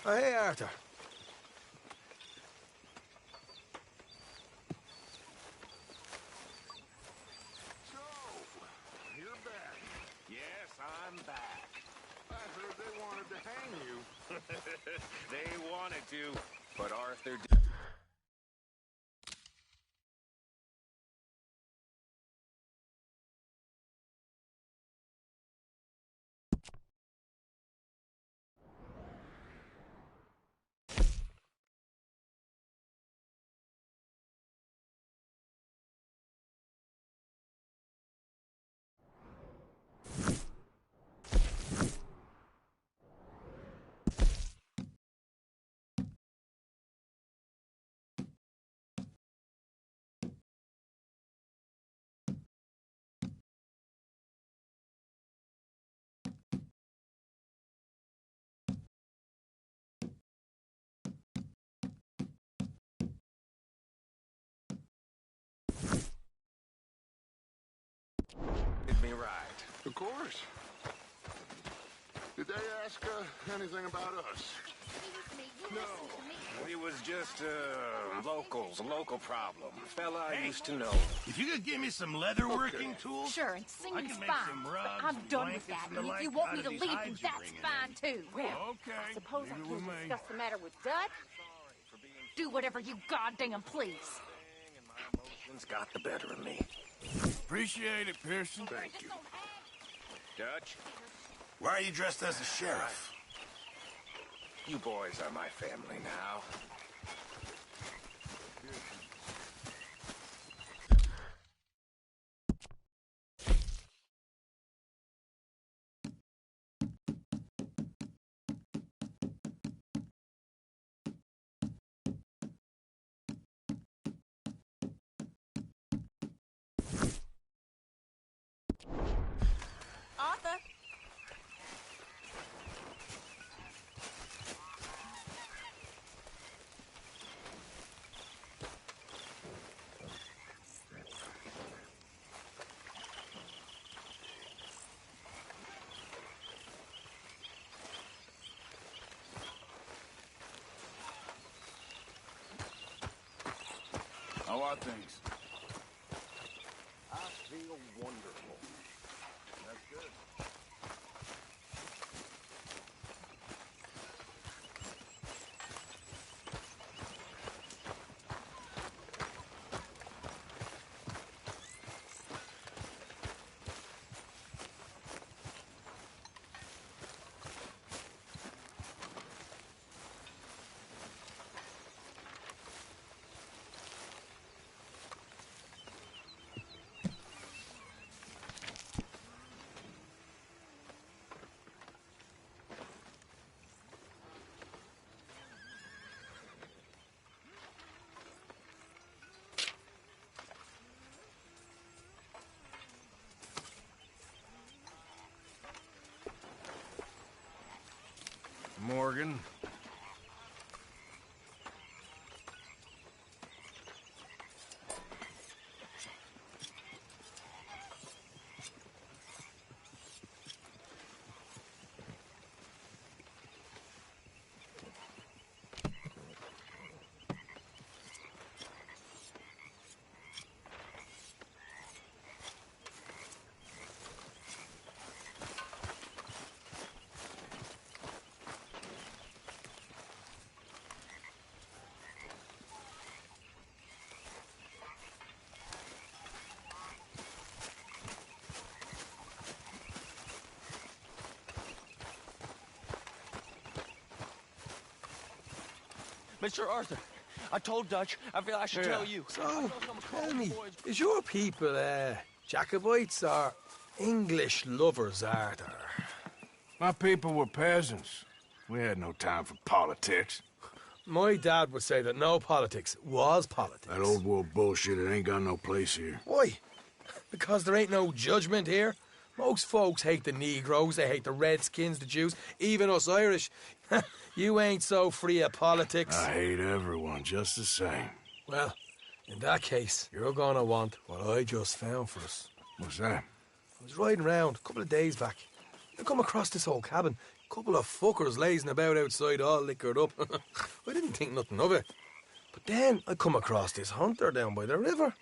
Oh, hey, Arthur. So, you're back. Yes, I'm back. I heard they wanted to hang you. They wanted to, but Arthur did me right. Of course. Did they ask anything about us? No, we was just locals, a local problem. Fella I used to know. If you could give me some leatherworking tools, Sure, and I singing's can make fine. some But rugs, I'm done with blankets, that. and the And if like you want out me of to these leave, hides then you're that's bringing fine in. too. Well, Okay, I suppose I leave it can with me. discuss the matter with Dutch. Do whatever you goddamn please. And my emotions got the better of me. Appreciate it, Pearson. Thank you. Dutch, Why are you dressed as a sheriff? you boys are my family now. Arthur. How are things? I feel wonderful. That's good. Morgan. Mr. Arthur, I told Dutch. I feel I should tell you. So, tell me, is your people, Jacobites or English lovers, Arthur? My people were peasants. We had no time for politics. My dad would say that no politics was politics. That old world bullshit, it ain't got no place here. Why? Because there ain't no judgment here. Most folks hate the Negroes, they hate the Redskins, the Jews, even us Irish. You ain't so free of politics. I hate everyone just the same. Well, in that case, you're gonna want what I just found for us. What's that? I was riding around a couple of days back. I come across this old cabin. Couple of fuckers lazing about outside all liquored up. I didn't think nothing of it. But then I come across this hunter down by the river.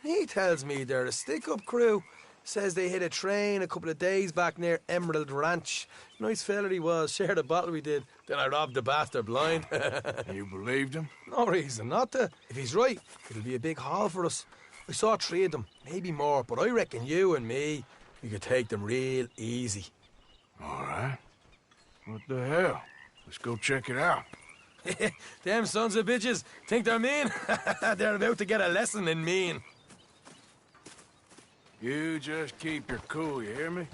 He tells me they're a stick-up crew. Says they hit a train a couple of days back near Emerald Ranch. Nice fella he was, shared a bottle we did. Then I robbed the bastard blind. You believed him? No reason not to. If he's right, it'll be a big haul for us. I saw 3 of them, maybe more, but I reckon you and me, we could take them real easy. All right. What the hell? Let's go check it out. Them sons of bitches think they're mean. They're about to get a lesson in mean. You just keep your cool, you hear me?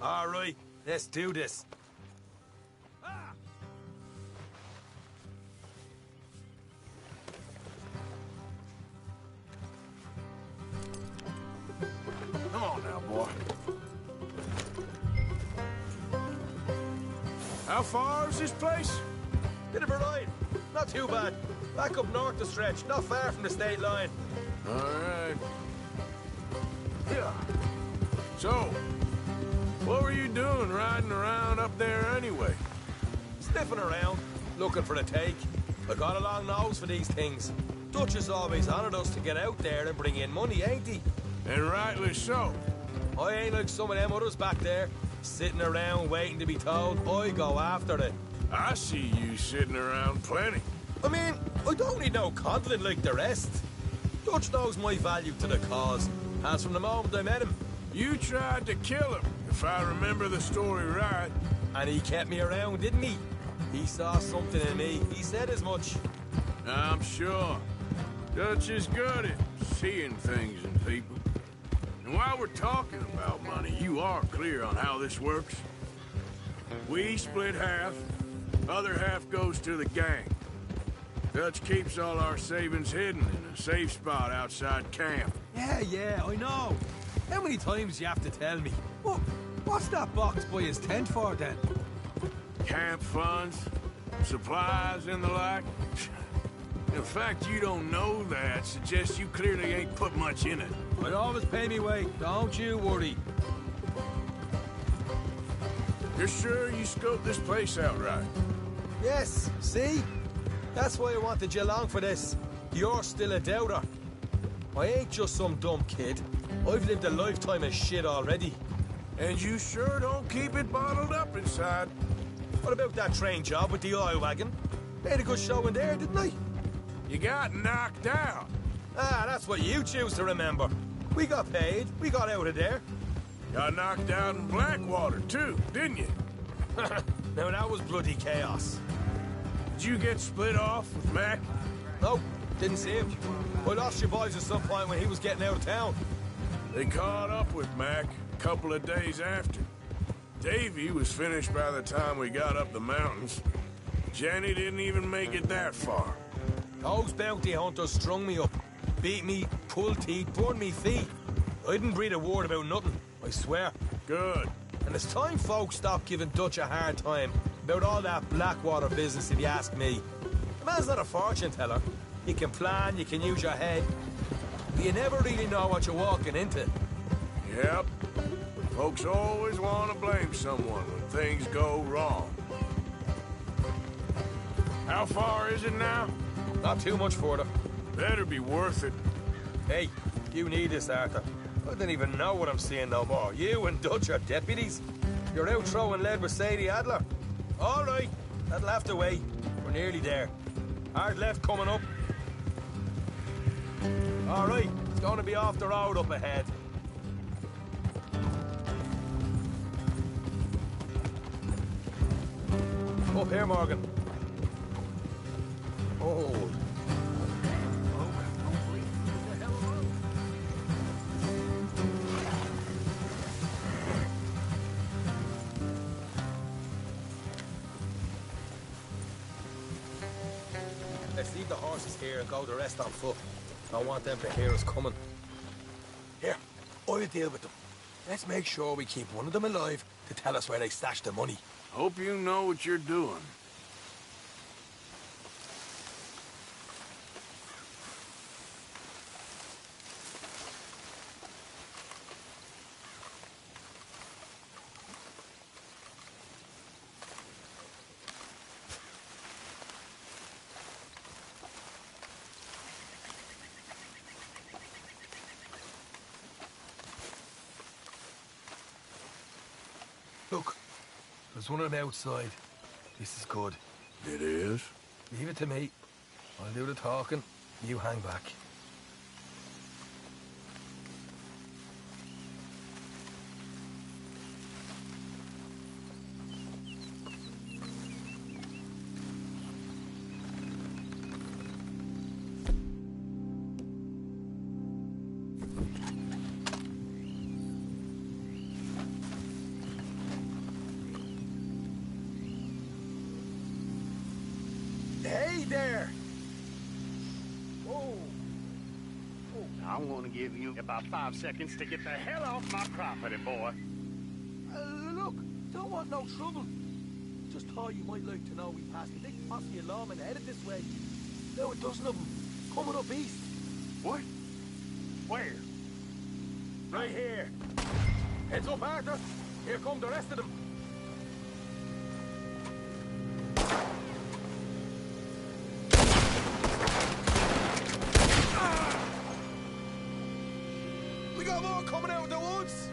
All right, let's do this. Come on now, boy. How far is this place? Bit of a ride. Not too bad. Back up north the stretch, not far from the state line. All right. Yeah. So, what were you doing riding around up there anyway? Sniffing around, looking for a take. I got a long nose for these things. Dutch has always honoured us to get out there and bring in money, ain't he? And rightly so. I ain't like some of them others back there, sitting around waiting to be told. I go after it. I see you sitting around plenty. I mean, I don't need no coddling like the rest. Dutch knows my value to the cause, as from the moment I met him. You tried to kill him, if I remember the story right. And he kept me around, didn't he? He saw something in me. He said as much. I'm sure. Dutch is good at seeing things in people. And while we're talking about money, you are clear on how this works? We split half, other half goes to the gang. Dutch keeps all our savings hidden in a safe spot outside camp. Yeah, I know. How many times you have to tell me? What's that box by his tent for, then? Camp funds, supplies, and the like. The fact you don't know that suggests you clearly ain't put much in it. I'd always pay me weight, don't you worry. You're sure you scoped this place out right? Yes, see? That's why I wanted you along for this. You're still a doubter. I ain't just some dumb kid. I've lived a lifetime of shit already. And you sure don't keep it bottled up inside. What about that train job with the oil wagon? Made a good show in there, didn't I? You got knocked out. Ah, that's what you choose to remember. We got paid. We got out of there. Got knocked out in Blackwater, too, didn't you? Now, that was bloody chaos. Did you get split off with Mac? Nope, didn't see him. I lost your boys at some point when he was getting out of town. They caught up with Mac a couple of days after. Davy was finished by the time we got up the mountains. Jenny didn't even make it that far. Those bounty hunters strung me up, beat me, pulled teeth, burned me feet. I didn't breathe a word about nothing, I swear. Good. And it's time folks stop giving Dutch a hard time about all that Blackwater business, if you ask me. The man's not a fortune teller. You can plan, you can use your head, but you never really know what you're walking into. Yep. Folks always want to blame someone when things go wrong. How far is it now? Not too much further. Better be worth it. Hey, you need this, Arthur. I don't even know what I'm seeing no more. You and Dutch are deputies. You're out throwing lead with Sadie Adler. All right, that'll have to wait. We're nearly there. Hard left coming up. All right, it's going to be off the road up ahead. Up here, Morgan. Hold. Let's leave the horses here and go the rest on foot. I don't want them to hear us coming. Here, I'll deal with them. Let's make sure we keep one of them alive to tell us where they stashed the money. Hope you know what you're doing. Look, there's one of them outside. This is good. It is? Leave it to me. I'll do the talking. You hang back. Hey there! Whoa! I'm gonna give you about 5 seconds to get the hell off my property, boy. Look, don't want no trouble. Just thought you might like to know we passed a big posse of lawmen headed this way. Now a dozen of them, coming up east. What? Where? Right here. Heads up, Arthur. Here come the rest of them. We got more coming out of the woods.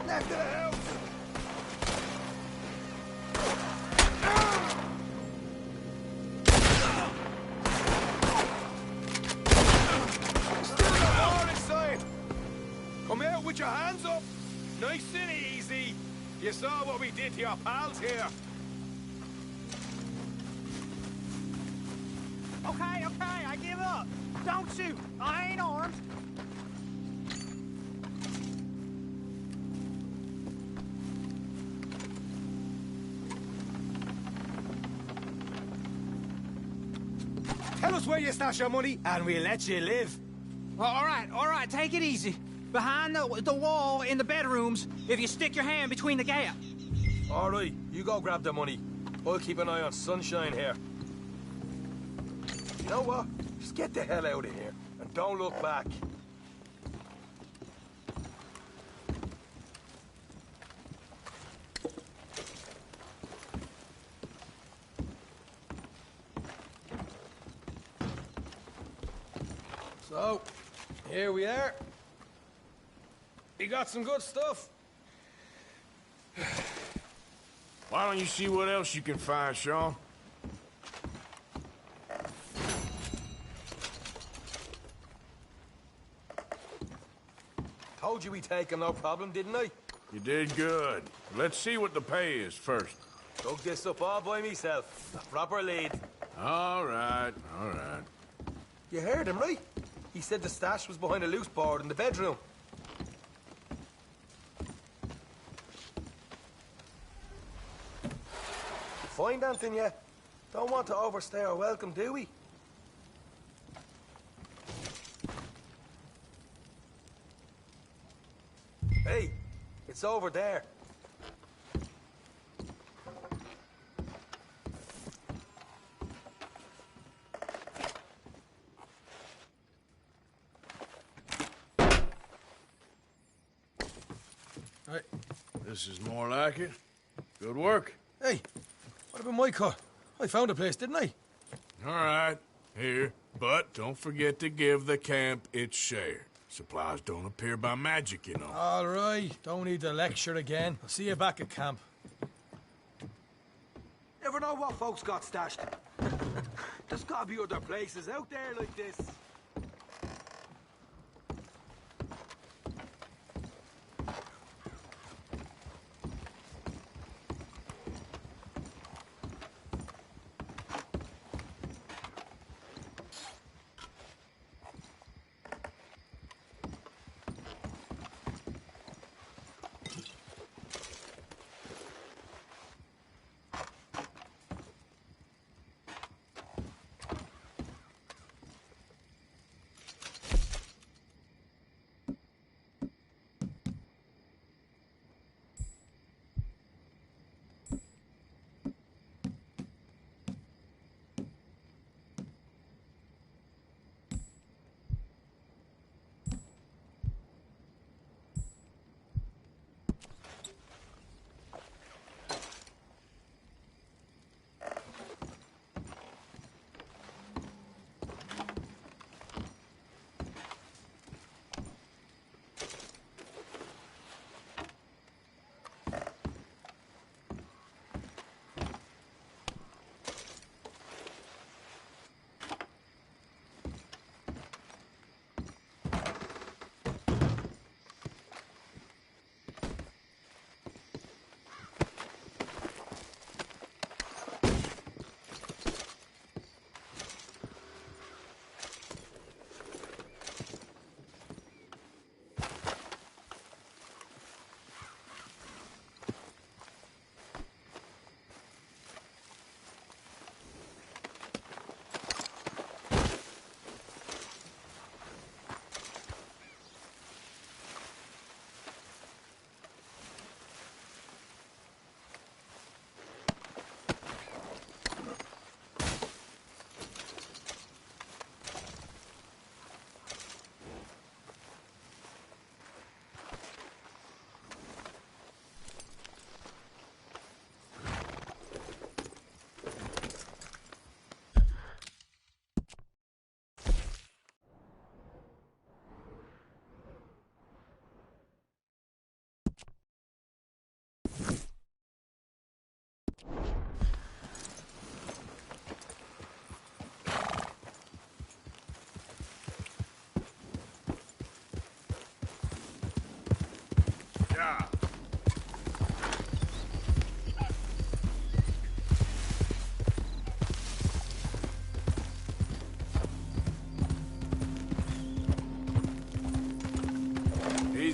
Left of the house. Still got more inside. Come out with your hands up. Nice and easy. You saw what we did to your pals here. Okay, I give up. Don't shoot. I ain't armed. Tell us where you stash your money, and we'll let you live. All right, take it easy. Behind the wall in the bedrooms, if you stick your hand between the gap. All right, you go grab the money. I'll keep an eye on Sunshine here. You know what? Just get the hell out of here, and don't look back. So, here we are. We got some good stuff. Why don't you see what else you can find, Sean? Told you we'd take him, no problem, didn't I? You did good. Let's see what the pay is first. Dug this up all by myself. A proper lead. All right, all right. You heard him, right? He said the stash was behind a loose board in the bedroom. Find anything yet? Don't want to overstay our welcome, do we? Hey, it's over there. Hey, this is more like it. Good work. Hey, what about my cut? I found a place, didn't I? All right, here. But don't forget to give the camp its share. Supplies don't appear by magic, you know. All right, don't need to lecture again. I'll see you back at camp. Never know what folks got stashed. There's gotta be other places out there like this.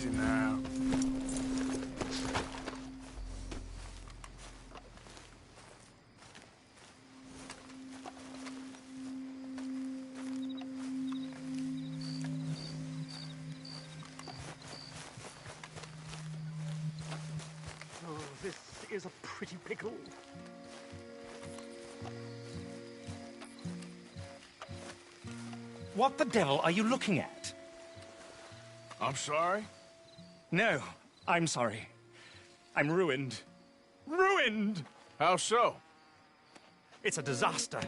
Easy now. Oh, this is a pretty pickle. What the devil are you looking at? I'm sorry? No, I'm sorry. I'm ruined. Ruined! How so? It's a disaster.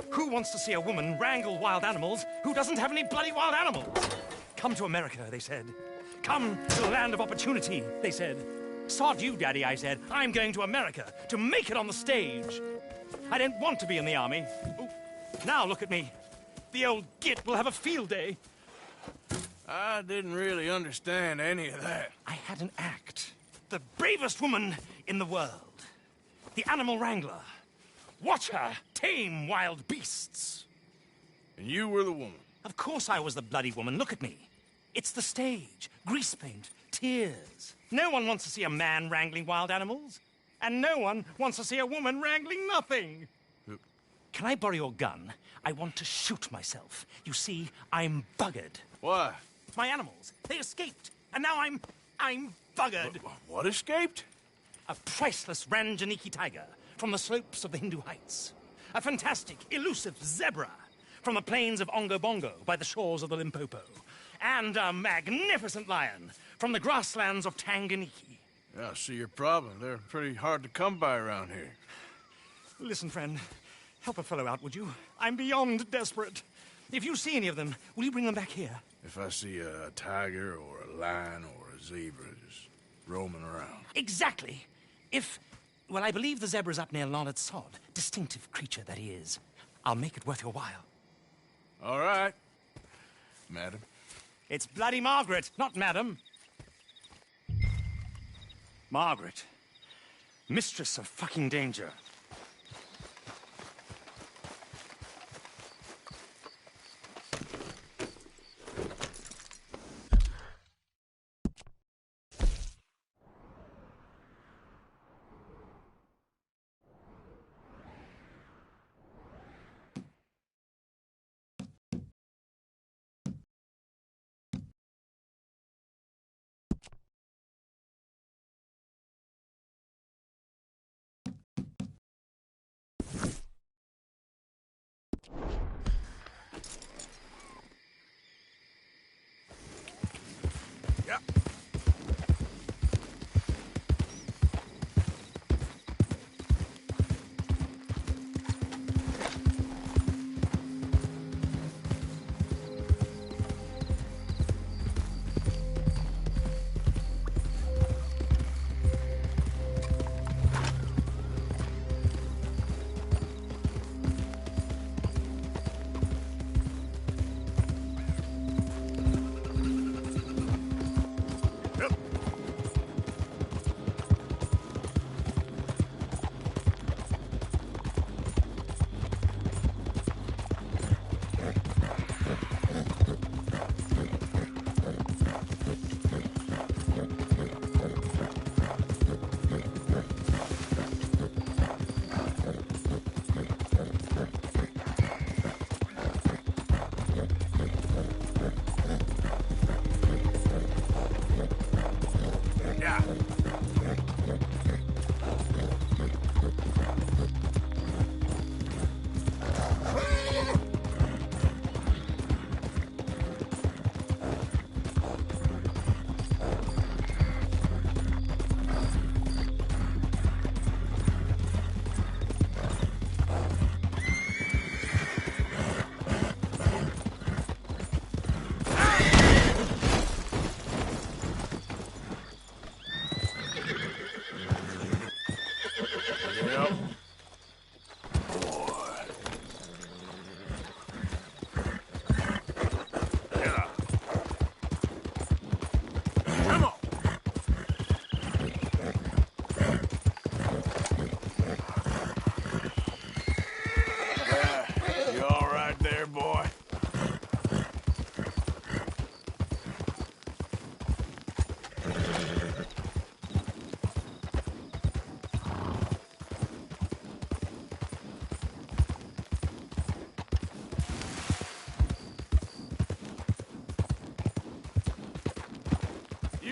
Who wants to see a woman wrangle wild animals who doesn't have any bloody wild animals? Come to America, they said. Come to the land of opportunity, they said. Sod you, Daddy, I said. I'm going to America to make it on the stage. I don't want to be in the army. Ooh, now look at me. The old git will have a field day. I didn't really understand any of that. I had an act. The bravest woman in the world. The animal wrangler. Watch her tame wild beasts. And you were the woman. Of course I was the bloody woman. Look at me. It's the stage. Grease paint. Tears. No one wants to see a man wrangling wild animals. And no one wants to see a woman wrangling nothing. Can I borrow your gun? I want to shoot myself. You see, I'm buggered. Why? My animals, they escaped. And now I'm buggered. What escaped? A priceless Ranjaniki tiger from the slopes of the Hindu Heights. A fantastic, elusive zebra from the plains of Ongo Bongo by the shores of the Limpopo. And a magnificent lion from the grasslands of Tanganyika. Yeah, I see your problem. They're pretty hard to come by around here. Listen, friend, help a fellow out, would you? I'm beyond desperate. If you see any of them, will you bring them back here? If I see a tiger or a lion or a zebra just roaming around. Exactly. Well, I believe the zebra's up near Lonnet Sod. Distinctive creature that he is. I'll make it worth your while. All right, madam. It's bloody Margaret, not madam. Margaret. Mistress of fucking danger.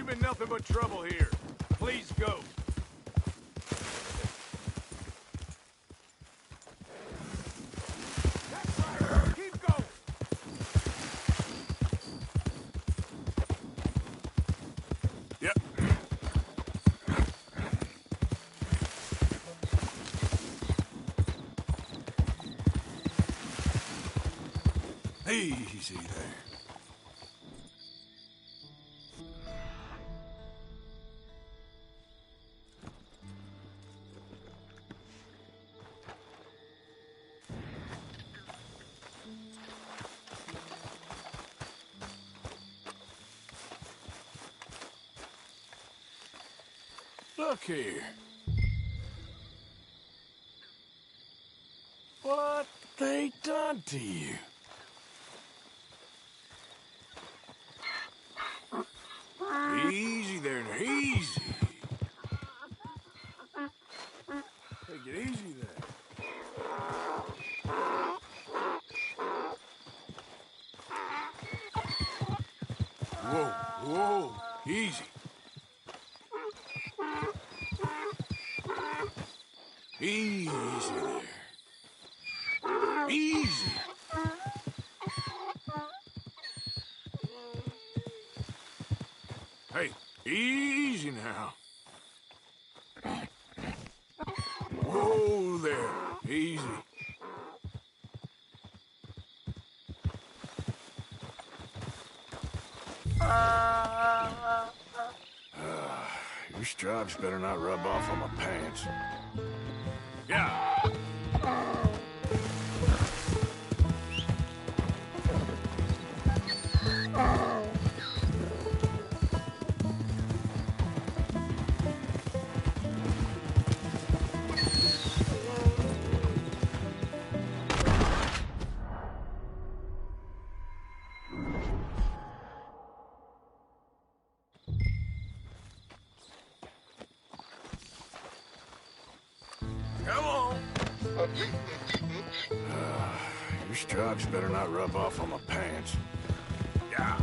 been nothing but trouble here. Please go. That's right. Keep going. Yep. Easy there. Look here. What they done to you? Easy there, now, easy. Take it easy there. Whoa, whoa, easy. Easy there. Easy. Hey, easy now. Whoa there. Easy. Your stripes better not rub off on my pants. Yeah. Come on. Your stripes better not rub off on my pants. Yeah.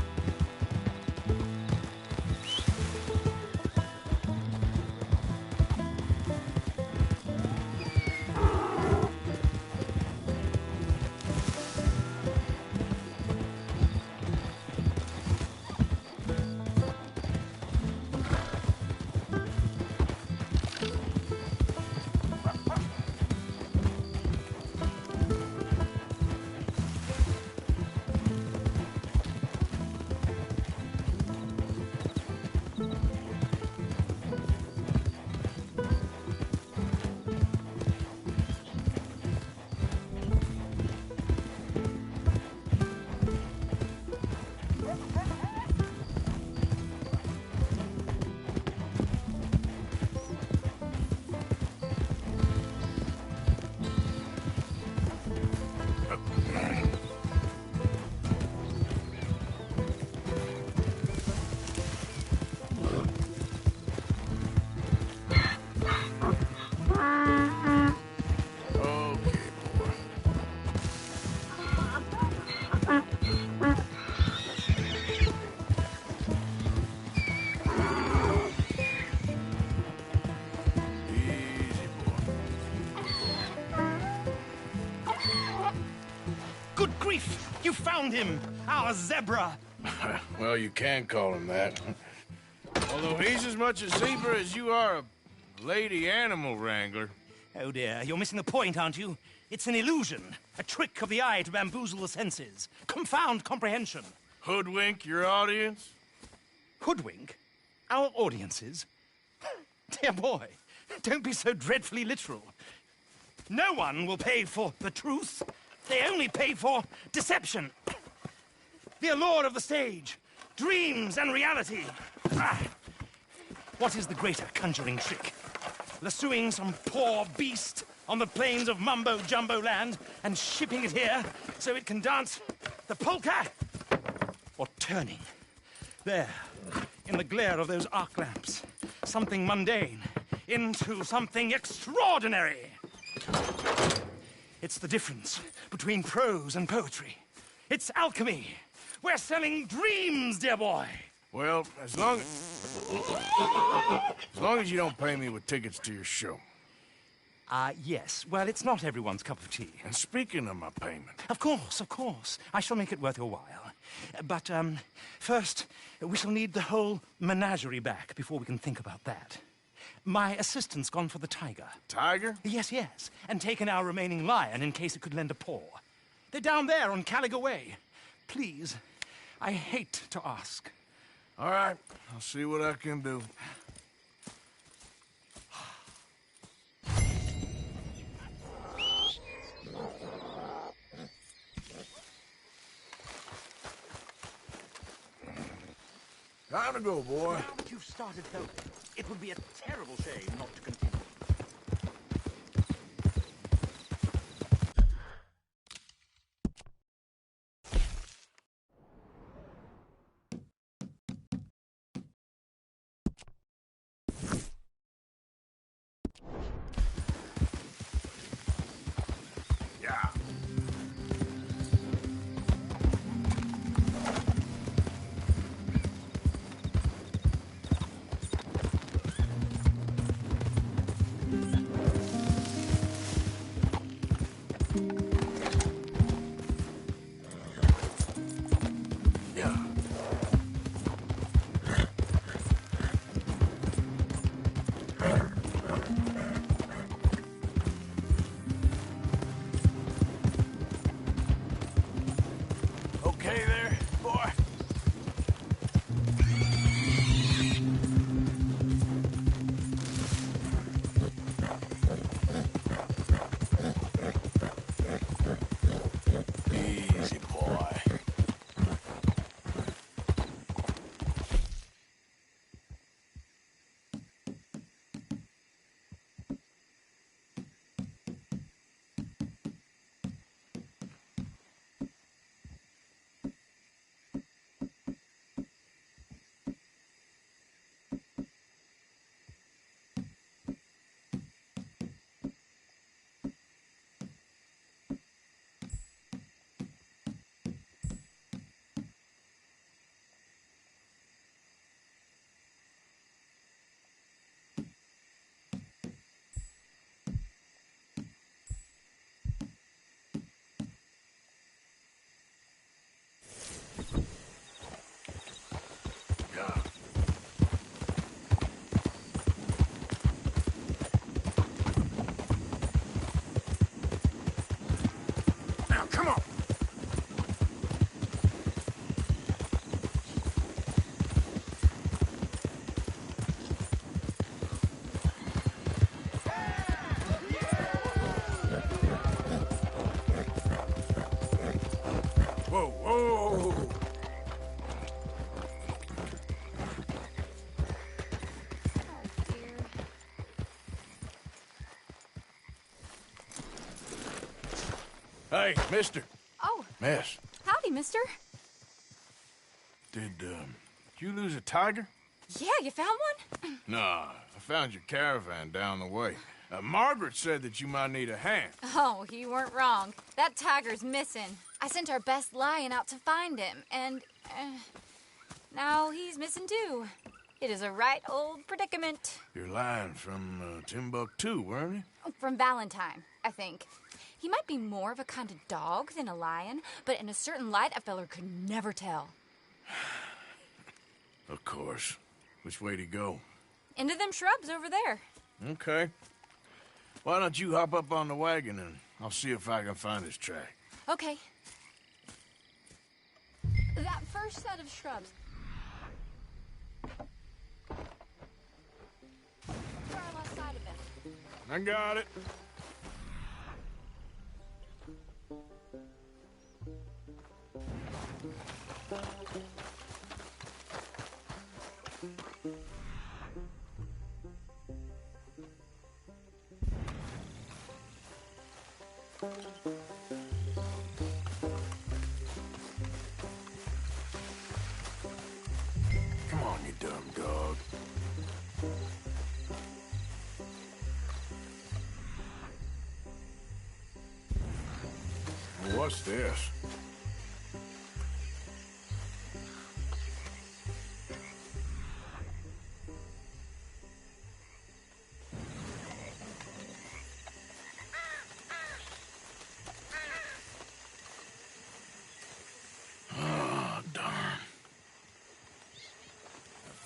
Good grief! You found him! Our zebra! Well, you can call him that. Although he's as much a zebra as you are a lady animal wrangler. Oh dear, you're missing the point, aren't you? It's an illusion. A trick of the eye to bamboozle the senses. Confound comprehension. Hoodwink your audience? Hoodwink? Our audiences? Dear boy, don't be so dreadfully literal. No one will pay for the truth. They only pay for deception. The allure of the stage, dreams and reality. What is the greater conjuring trick? Lassoing some poor beast on the plains of mumbo-jumbo land and shipping it here so it can dance the polka? Or turning, there, in the glare of those arc lamps, something mundane into something extraordinary? It's the difference between prose and poetry. It's alchemy. We're selling dreams, dear boy. Well, as long as you don't pay me with tickets to your show. Yes. Well, it's not everyone's cup of tea. And speaking of my payment... Of course, of course. I shall make it worth your while. But, first, we shall need the whole menagerie back before we can think about that. My assistant's gone for the tiger. Tiger? Yes, yes. And taken our remaining lion in case it could lend a paw. They're down there on Caliga Way. Please, I hate to ask. All right, I'll see what I can do. Time to go, boy. Now that you've started filming, it would be a terrible shame not to continue. Yeah. Okay there, boy? Easy, boy. Now, come on! Whoa, whoa! Hey, mister. Oh, Miss, howdy, mister. did you lose a tiger? Yeah, you found one? Nah, I found your caravan down the way. Margaret said that you might need a hand. Oh, you weren't wrong. That tiger's missing. I sent our best lion out to find him, and now he's missing too. It is a right old predicament. You're lying from Timbuktu, weren't you? From Valentine, I think. He might be more of a kind of dog than a lion, but in a certain light, a feller could never tell. Of course. Which way to go? Into them shrubs over there. Okay. Why don't you hop up on the wagon and I'll see if I can find his track. Okay. That first set of shrubs. Far left side of it. I got it. Come on, you dumb dog. What's this?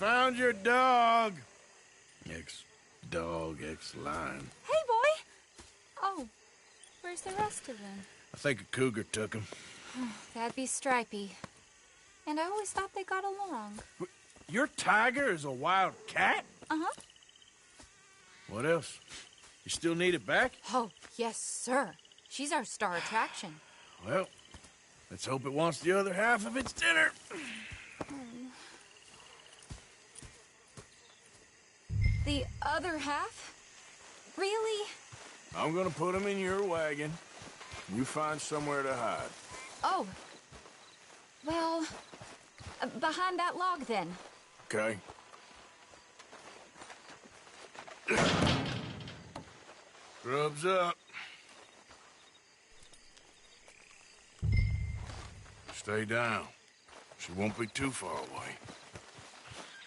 found your dog. Ex-dog, ex-lion. Hey, boy! Oh, where's the rest of them? I think a cougar took him. That'd be Stripey. And I always thought they got along. Your tiger is a wild cat? Uh-huh. What else? You still need it back? Oh, yes, sir. She's our star attraction. Well, let's hope it wants the other half of its dinner. The other half? Really? I'm gonna put him in your wagon. You find somewhere to hide. Oh. Well, behind that log, then. Okay. Grub's up. Stay down. She won't be too far away.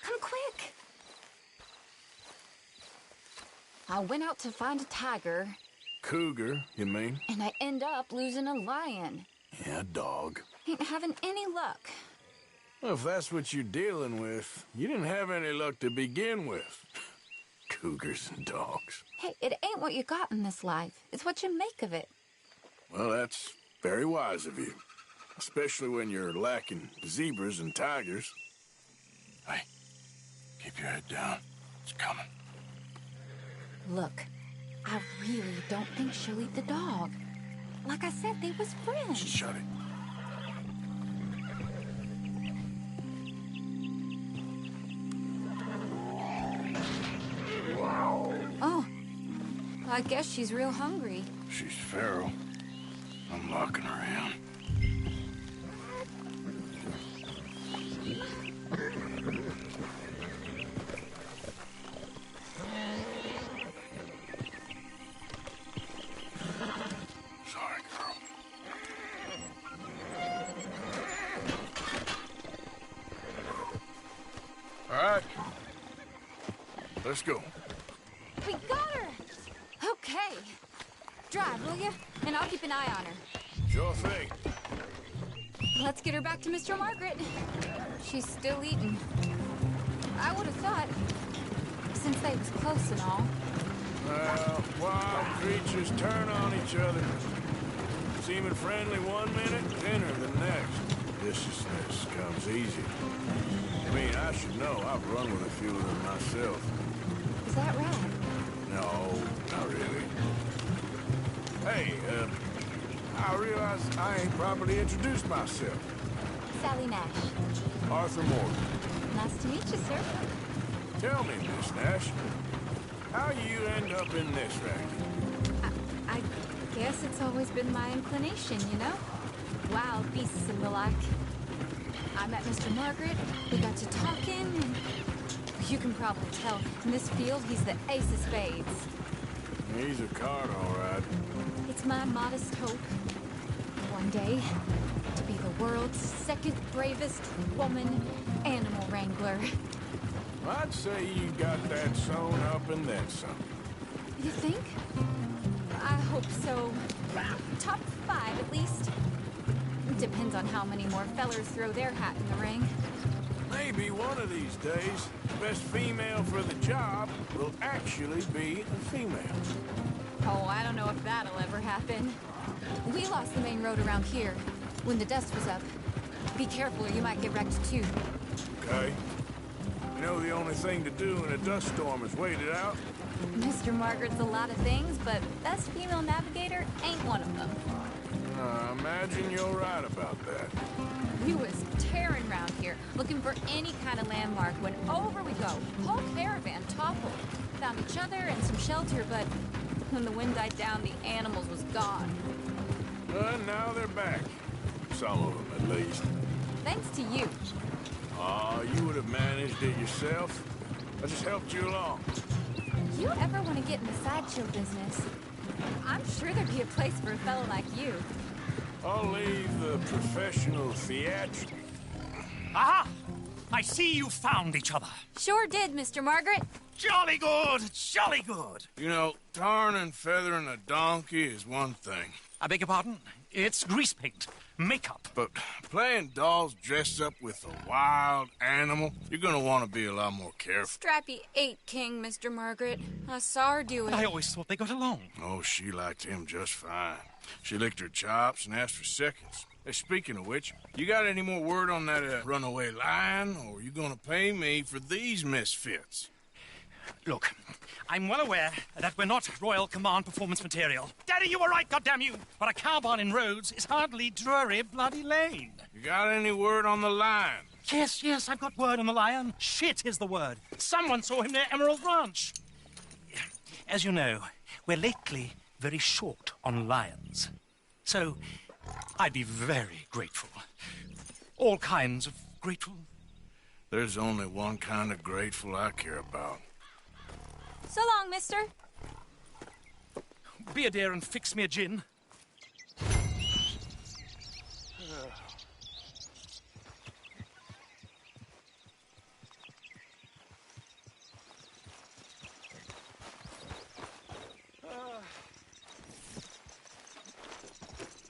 Come quick. I went out to find a tiger. Cougar, you mean? And I end up losing a lion. Yeah, dog. Ain't having any luck. Well, if that's what you're dealing with, you didn't have any luck to begin with. Cougars and dogs. Hey, it ain't what you got in this life. It's what you make of it. Well, that's very wise of you. Especially when you're lacking zebras and tigers. Hey, keep your head down. It's coming. Look, I really don't think she'll eat the dog. Like I said, they was friends. Shut it. Oh, I guess she's real hungry. She's feral. I'm locking her in. Sorry, girl. All right. Let's go. We got her! Okay. Drive, will you? And I'll keep an eye on her. Sure thing. Let's get her back to Mr. Margaret. She's still eating. I would have thought, since they was close and all. Well, wild creatures turn on each other. Seeming friendly one minute, thinner the next. Viciousness comes easy. I mean, I should know. I've run with a few of them myself. Is that right? No, not really. Hey, I realize I ain't properly introduced myself. Sally Nash. Arthur Morgan. Nice to meet you, sir. Tell me, Miss Nash, how you end up in this racket? I guess it's always been my inclination, you know? Wild beasts and the like. I met Mr. Margaret, we got to talking, and you can probably tell, in this field, he's the ace of spades. He's a card, all right. It's my modest hope, one day, to be the world's second bravest woman animal wrangler. I'd say you got that sewn up and then some. You think? I hope so. Top 5, at least. Depends on how many more fellers throw their hat in the ring. Maybe one of these days, the best female for the job will actually be a female. Oh, I don't know if that'll ever happen. We lost the main road around here when the dust was up. Be careful or you might get wrecked too. Okay. You know the only thing to do in a dust storm is wait it out? Mr. Margaret's a lot of things, but best female navigator ain't one of them. I imagine you're right about that. We was tearing around here, looking for any kind of landmark when over we go. Whole caravan toppled. Found each other and some shelter, but when the wind died down, the animals was gone. But now they're back. Some of them, at least. Thanks to you. You would have managed it yourself. I just helped you along. You ever want to get in the sideshow business? I'm sure there'd be a place for a fellow like you. I'll leave the professional theatrics. Aha! I see you found each other. Sure did, Mr. Margaret. Jolly good, jolly good. You know, tarring and feathering a donkey is one thing. I beg your pardon? It's grease paint. makeup. But playing dolls dressed up with a wild animal, you're gonna want to be a lot more careful. Strappy ate King, Mr. Margaret. I saw her do it. I always thought they got along. Oh, she liked him just fine. She licked her chops and asked for seconds. Hey, speaking of which, you got any more word on that runaway lion, or are you gonna pay me for these misfits? Look, I'm well aware that we're not Royal Command performance material. Daddy, you were right, goddamn you! But a cow barn in Rhodes is hardly Drury Bloody Lane. You got any word on the lion? Yes, I've got word on the lion. Shit is the word. Someone saw him near Emerald Ranch. As you know, we're lately very short on lions. So, I'd be very grateful. All kinds of grateful. There's only one kind of grateful I care about. So long, mister. Be a dear and fix me a gin.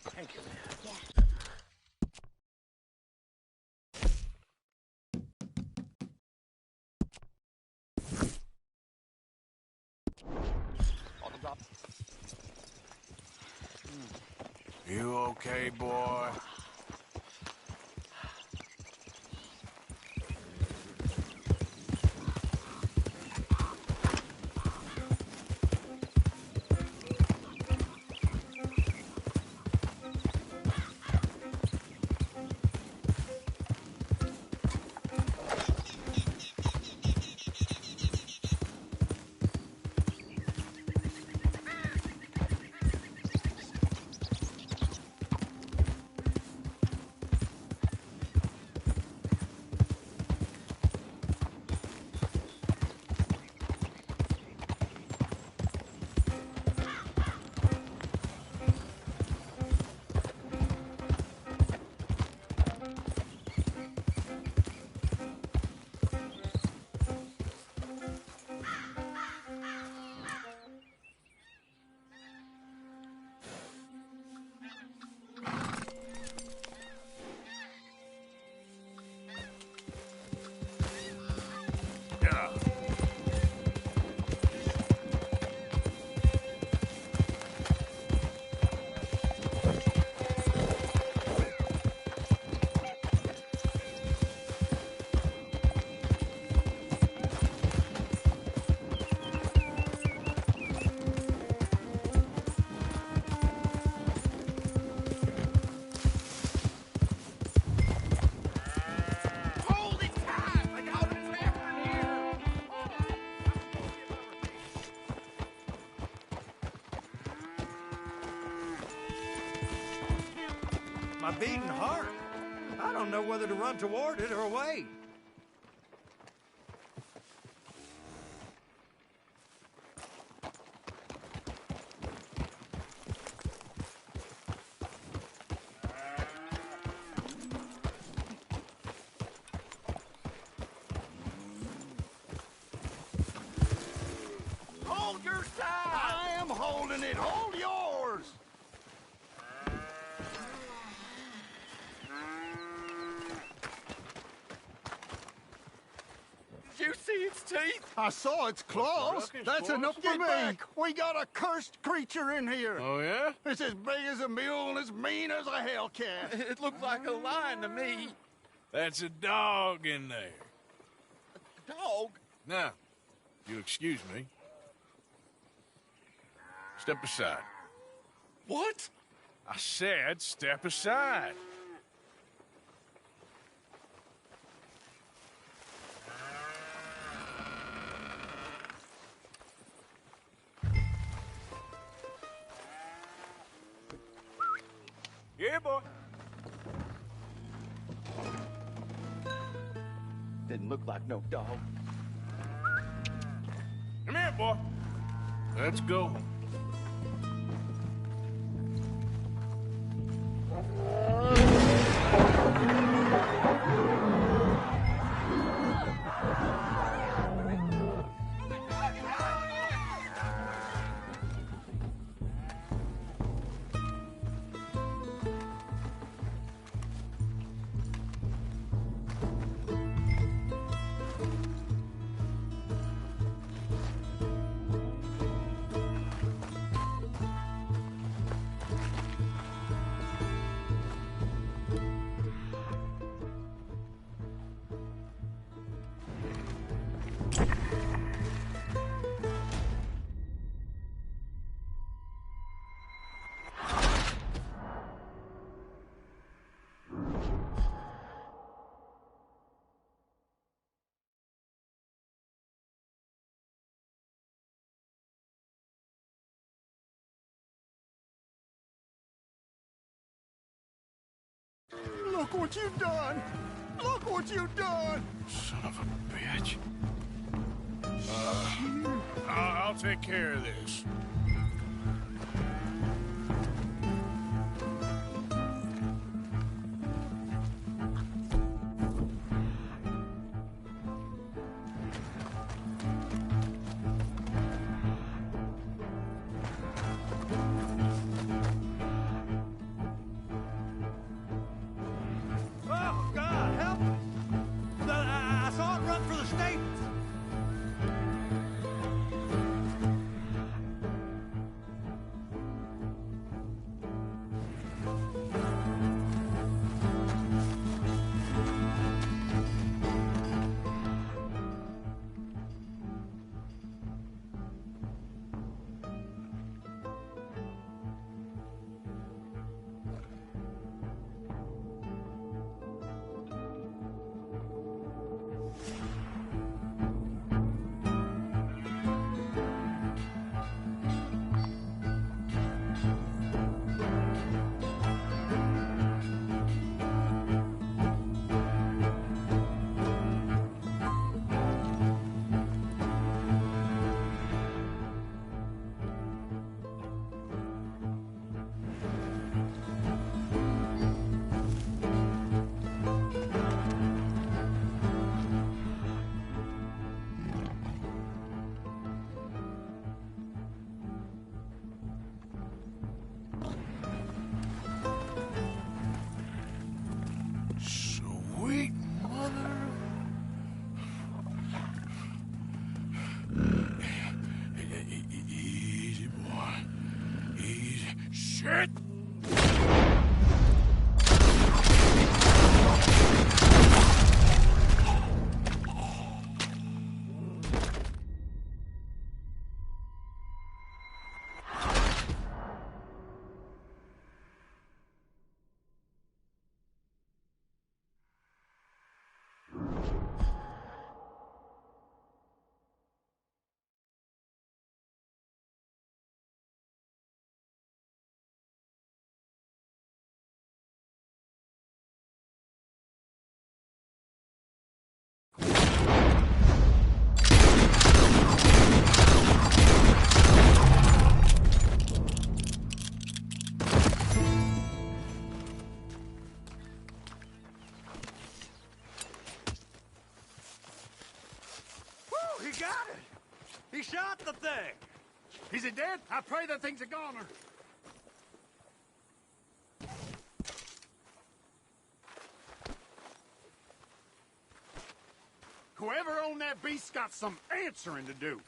Thank you. You okay, boy? My beating heart. I don't know whether to run toward it or wait. Hold your side! I am holding it. Hold yours! Did you see its teeth? I saw its claws. That's enough for me. Back. We got a cursed creature in here. Oh, yeah? It's as big as a mule and as mean as a hellcat. It looked like a lion to me. That's a dog in there. A dog? Now, you'll excuse me. Step aside. What? I said step aside. Yeah, boy. Didn't look like no dog. Come here, boy. Let's go. Look what you've done! Look what you've done! Son of a bitch. I'll take care of this. Oh, God, help me! I saw it run for the stables. Sweet mother. Easy, boy. Easy. Shit! Woo, he got it! He shot the thing! Is it dead? I pray that thing's a goner. Whoever owned that beast's got some answering to do.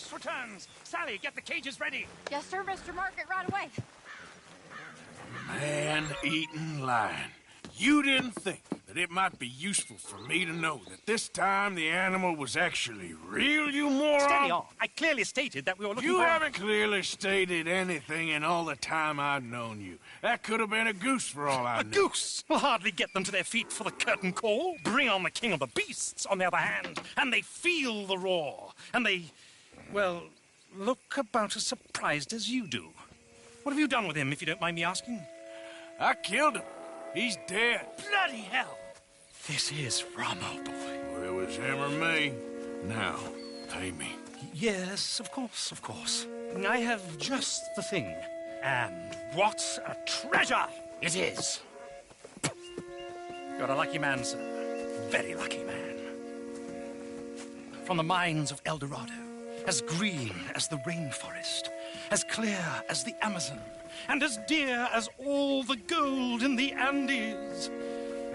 horse returns. Sally, get the cages ready. Yes, sir, Mr. Margaret, right away. Man-eating lion. You didn't think that it might be useful for me to know that this time the animal was actually real, you moron? Steady on. I clearly stated that we were looking You for... haven't clearly stated anything in all the time I've known you. That could have been a goose for all I A knew. goose will hardly get them to their feet for the curtain call. Bring on the king of the beasts, on the other hand, and they feel the roar. And they, well, look about as surprised as you do. What have you done with him, if you don't mind me asking? I killed him. He's dead. Bloody hell! This is Ramo, boy. Well, it was him or me. Now, pay me. Yes, of course, of course. I have just the thing. And what a treasure it is! You're a lucky man, sir. Very lucky man. From the mines of El Dorado, as green as the rainforest, as clear as the Amazon, and as dear as all the gold in the Andes.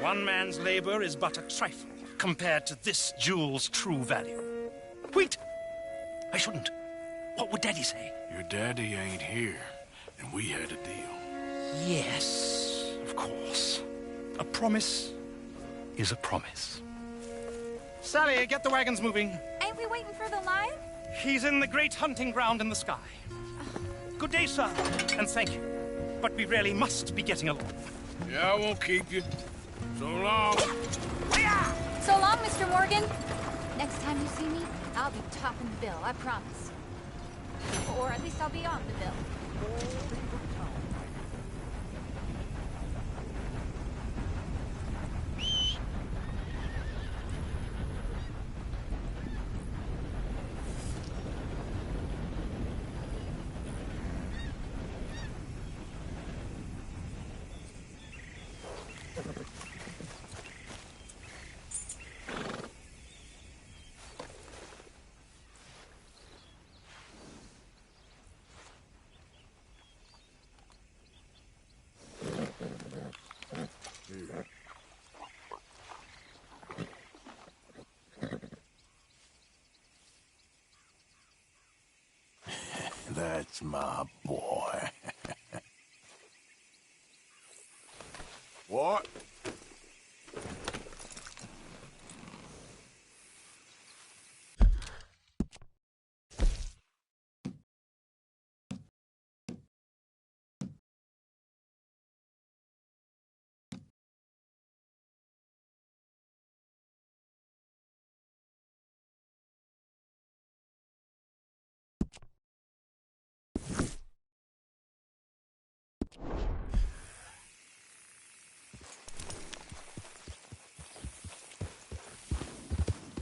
One man's labor is but a trifle compared to this jewel's true value. Wait! I shouldn't. What would Daddy say? Your daddy ain't here, and we had a deal. Yes, of course. A promise is a promise. Sally, get the wagons moving. Ain't we waiting for the lion? He's in the great hunting ground in the sky. Good day, sir, and thank you. But we really must be getting along. Yeah, I won't keep you. So long. So long, Mr. Morgan. Next time you see me, I'll be topping the bill, I promise. Or at least I'll be on the bill. That's my boy. What?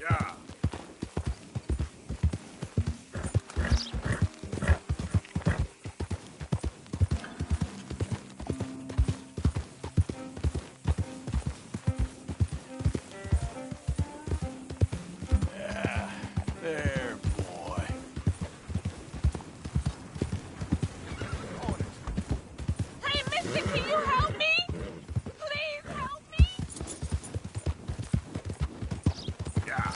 Yeah. Yeah. There, boy. Hey, mister, can you help me? Please help me. Yeah.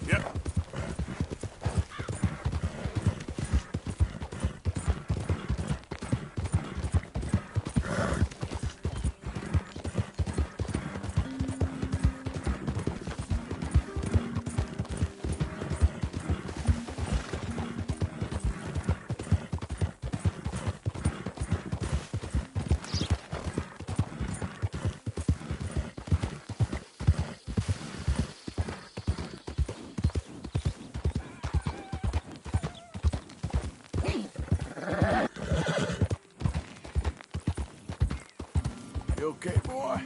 Yep. You okay, boy?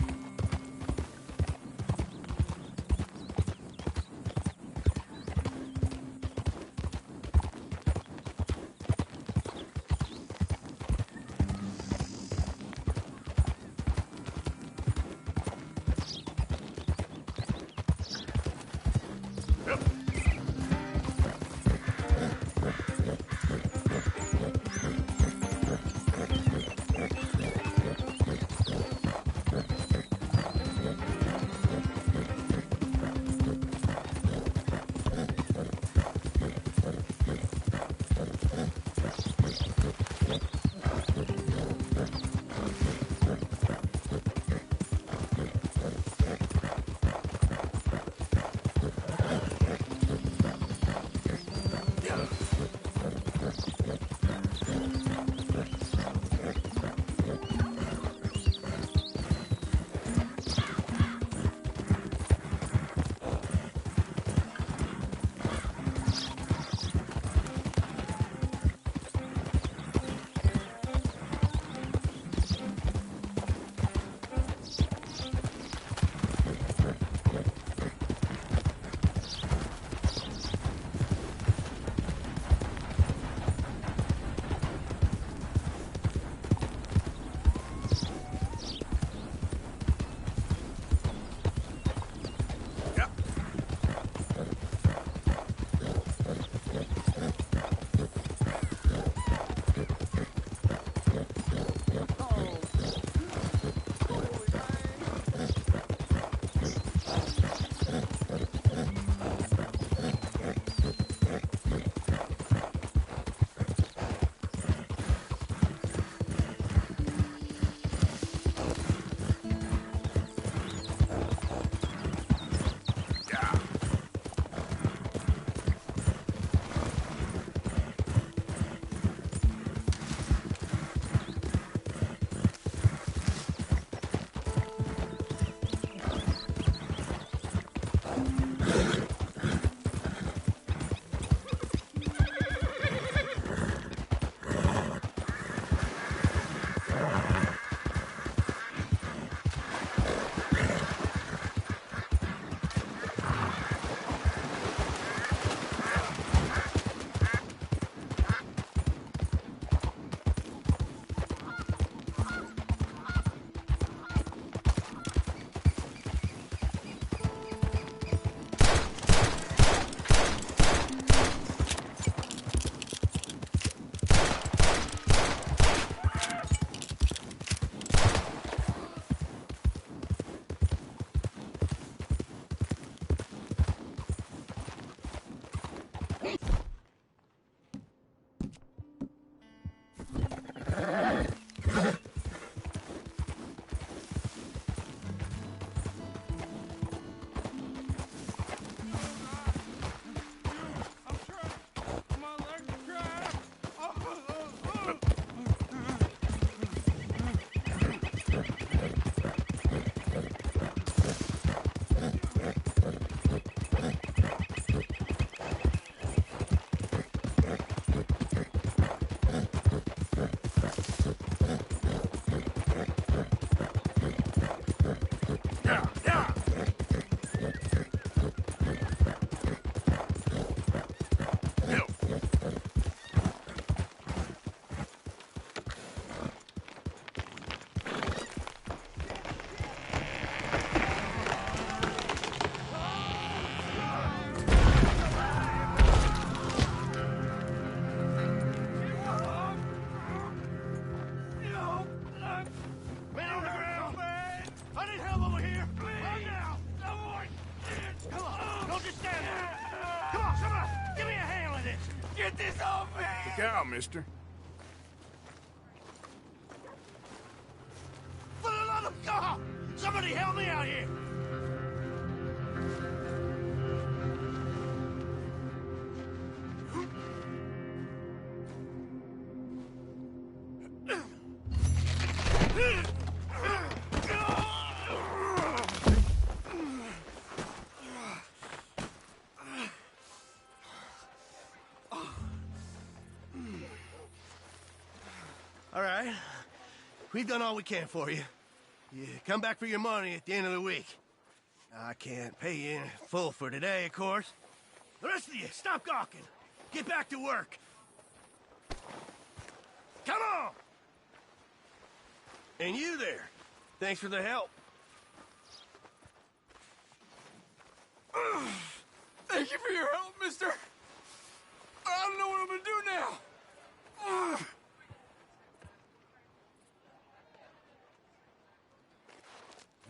cow, mister. For the love of God! Somebody help me out here! All right. We've done all we can for you. You come back for your money at the end of the week. I can't pay you in full for today, of course. The rest of you, stop gawking. Get back to work. Come on! And you there. Thanks for the help. Thank you for your help, mister. I don't know what I'm gonna do now.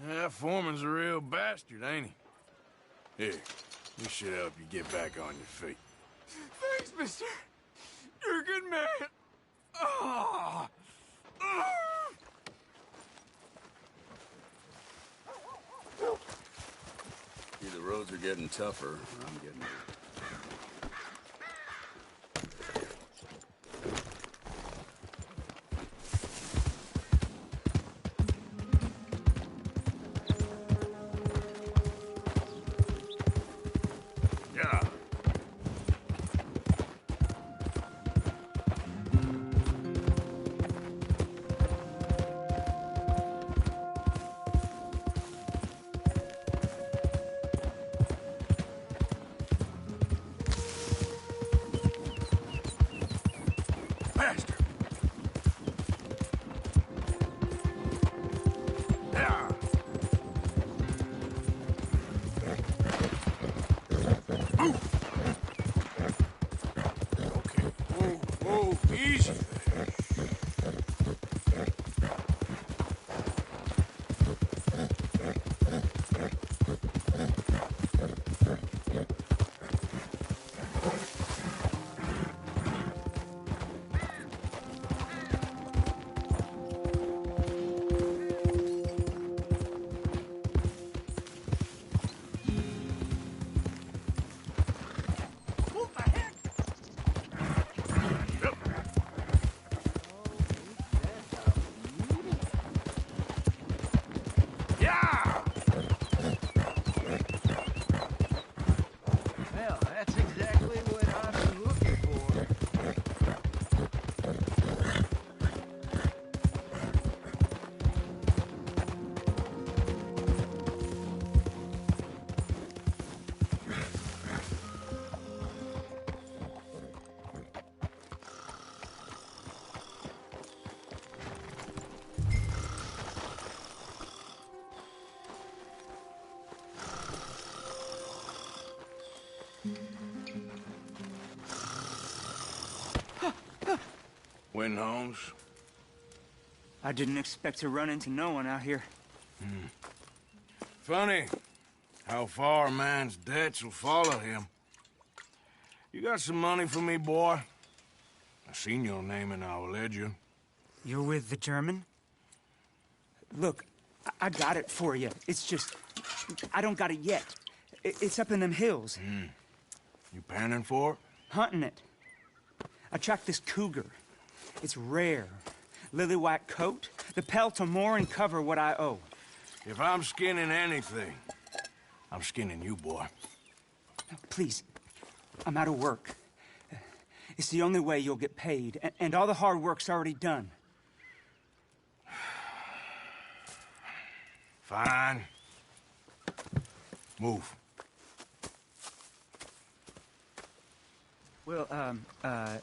That foreman's a real bastard, ain't he? Here, this should help you get back on your feet. Thanks, mister. You're a good man. Ah. The roads are getting tougher. I'm getting... Easy. Win, Holmes. I didn't expect to run into no one out here. Funny how far a man's debts will follow him. You got some money for me, boy? I seen your name in our ledger. You're with the German? Look, I got it for you. It's just, I don't got it yet. It's up in them hills. You panning for it? Hunting it. I tracked this cougar. It's rare. Lily white coat. The pelt will more and cover what I owe. If I'm skinning anything, I'm skinning you, boy. Please, I'm out of work. It's the only way you'll get paid, and all the hard work's already done. Fine. Move. Well,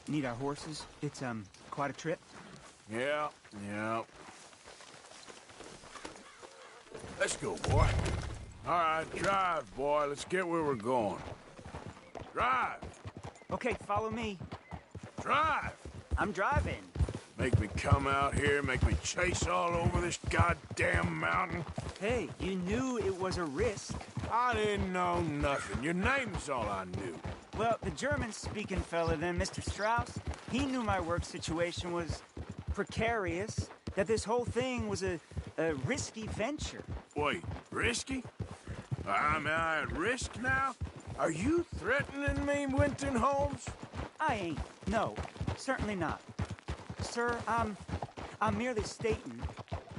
need our horses? It's, quite a trip. Yeah. Let's go, boy. All right, drive, boy. Let's get where we're going. Drive. Okay, follow me. Drive. I'm driving. Make me come out here, make me chase all over this goddamn mountain. Hey, you knew it was a risk. I didn't know nothing. Your name's all I knew. Well, the German-speaking fella then, Mr. Strauss, He knew my work situation was precarious, that this whole thing was a risky venture. Wait, risky? Am I at risk now? Are you threatening me, Winton Holmes? I ain't. No, certainly not. Sir, I'm merely stating,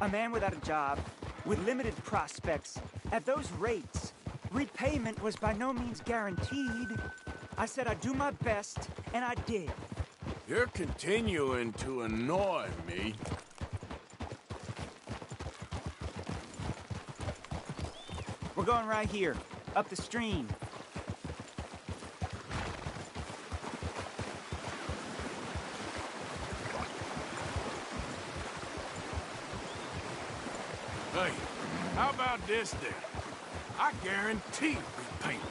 a man without a job, with limited prospects, at those rates, repayment was by no means guaranteed. I said I'd do my best, and I did. You're continuing to annoy me. We're going right here, up the stream. Hey, how about this then? I guarantee repayment.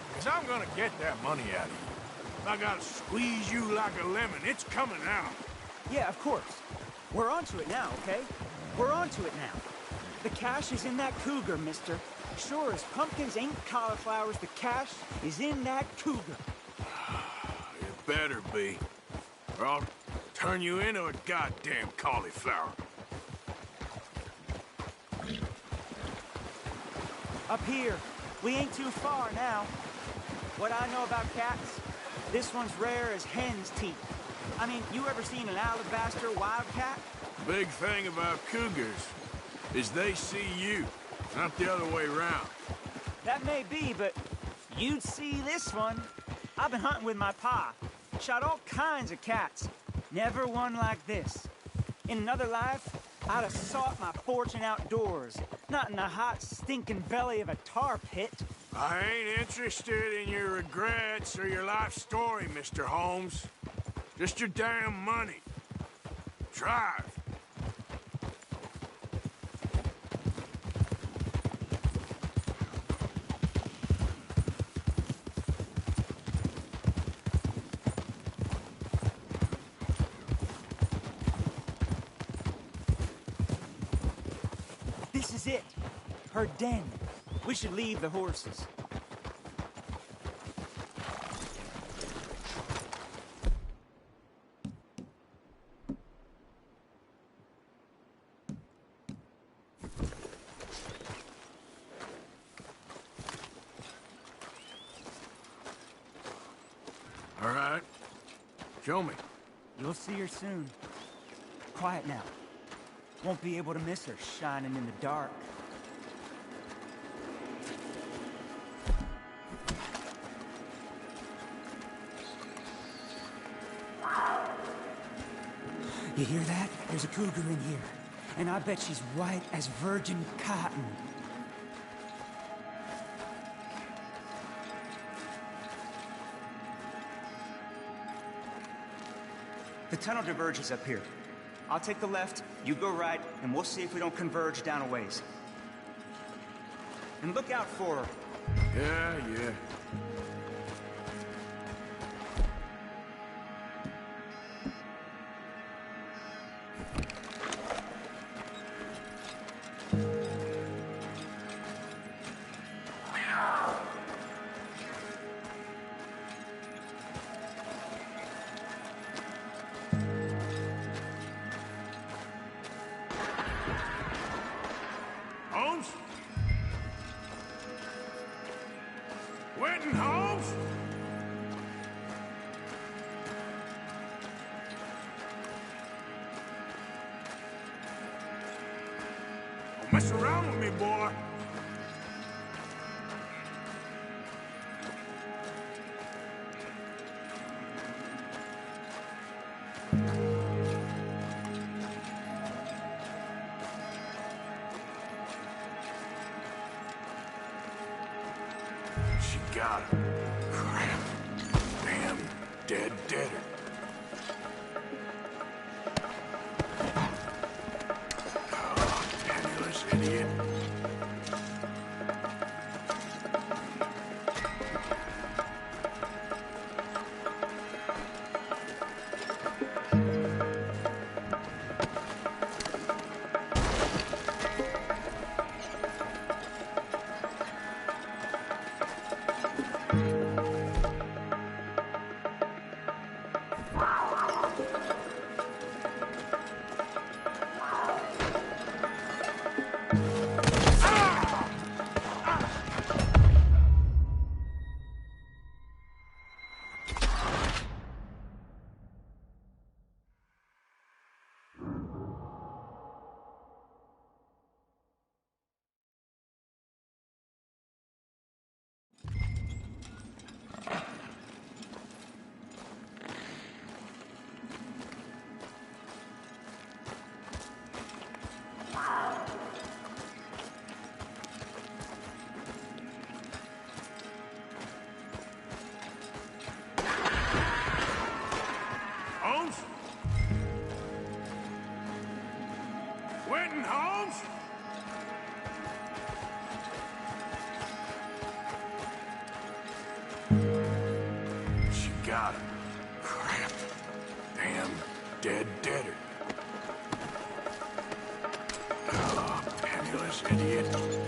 Because I'm gonna get that money out of you. If I gotta squeeze you like a lemon, it's coming out. Yeah, of course. We're onto it now, okay? We're onto it now. The cash is in that cougar, mister. Sure as pumpkins ain't cauliflowers, the cash is in that cougar. It better be, or I'll turn you into a goddamn cauliflower. Up here. We ain't too far now. What I know about cats, this one's rare as hen's teeth. I mean, you ever seen an alabaster wildcat? Big thing about cougars is they see you, not the other way around. That may be, but you'd see this one. I've been hunting with my pa. Shot all kinds of cats. Never one like this. In another life, I'd have sought my fortune outdoors, not in the hot, stinking belly of a tar pit. I ain't interested in your regrets or your life story, Mr. Holmes. Just your damn money. Drive. This is it. Her den. We should leave the horses. All right. Show me. You'll see her soon. Quiet now. Won't be able to miss her shining in the dark. You hear that? There's a cougar in here. And I bet she's white as virgin cotton. The tunnel diverges up here. I'll take the left, you go right, and we'll see if we don't converge down a ways. And look out for her. Yeah. Holmes? Winton Holmes? Don't mess around with me, boy. She got him. Crap. Damn deader. Oh, penniless idiot. Holmes? She got him. Crap. Damn dead deader. Oh, penniless idiot.